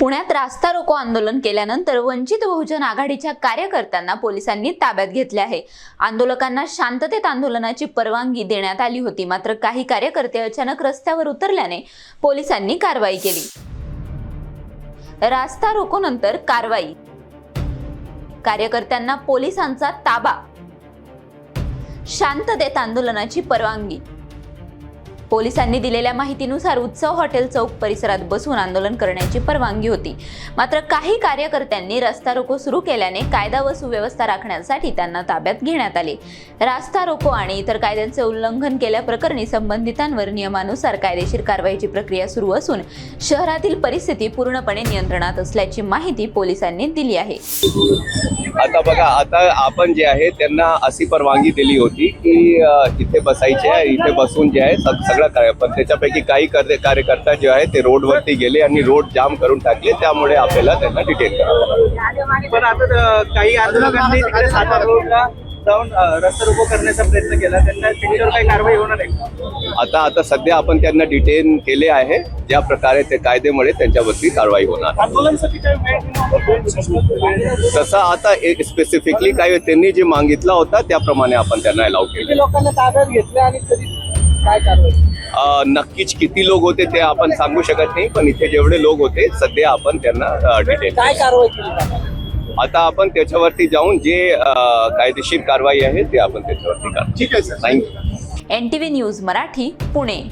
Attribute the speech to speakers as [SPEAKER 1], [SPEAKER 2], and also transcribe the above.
[SPEAKER 1] पुण्यात रास्ता रोको आंदोलन केल्यानंतर वंचित बहुजन आघाडीच्या कार्यकर्त्यांना पोलिसांनी ताब्यात घेतले आहे। आंदोलकांना शांततेत आंदोलनाची परवानगी देण्यात आली होती, मात्र काही कार्यकर्ते अचानक रस्त्यावर उतरल्याने पोलिसांनी कारवाई केली। रास्ता रोको नंतर कारवाई, कार्यकर्त्यांना पोलिसांचा ताबा, शांततेत आंदोलनाची परवानगी। पोलिसांनी दिलेल्या माहितीनुसार उत्सव हॉटेल चौक परिसरात बसून आंदोलन करण्याची परवानगी होती, मात्र काही कार्यकर्त्यांनी रस्ता रोको सुरू केल्याने कायदा व सुव्यवस्था राखण्यासाठी त्यांना ताब्यात घेण्यात आले। रास्ता रोको आणि इतर कायद्यांचे उल्लंघन केल्याप्रकरणी संबंधितांवर नियमानुसार कायदेशीर कारवाईची प्रक्रिया सुरू असून शहरातील परिस्थिती पूर्णपणे नियंत्रणात असल्याची माहिती पोलिसांनी दिली आहे।
[SPEAKER 2] आता बघा, आता आपण जे आहे त्यांना अशी परवानगी दिली होती की इथे बसायचे आहे, इथे बसून जे आहे सगळं काय, पण त्याच्यापैकी काही कार्यकर्ता जे आहे ते रोडवरती गेले आणि रोड जाम करून टाकले, त्यामुळे आपल्याला त्यांना डिटेन करावं।
[SPEAKER 3] पण आता काही आंदोलकांनी तिकडे सातारा रोडला जाऊन रस्ता रोको करण्याचा प्रयत्न केला, त्यांच्यावर काही कारवाई होणार आहे?
[SPEAKER 2] आता सध्या आपण त्यांना डिटेन केले आहे, ज्या प्रकारे ते कायद्यामुळे त्यांच्यावरती कारवाई होणार। तसं आता स्पेसिफिकली काही त्यांनी जे मागितला होता त्याप्रमाणे आपण त्यांना अलाउ केलं।
[SPEAKER 3] लोकांना ताब्यात घेतले आणि काय कारवाई?
[SPEAKER 2] नक्कीच किती लोक होते ते आपण सांगू शकत नाही, पण इथे जेवढे लोक होते सध्या आपण त्यांना डिटेन।
[SPEAKER 3] काय कारवाई केली?
[SPEAKER 2] आता आपण त्याच्यावरती जाऊन जे कायदेशीर कारवाई आहे ते आपण त्याच्यावरती करू।
[SPEAKER 3] ठीक आहे sir,
[SPEAKER 2] thank you.
[SPEAKER 1] NTV news Marathi, Pune.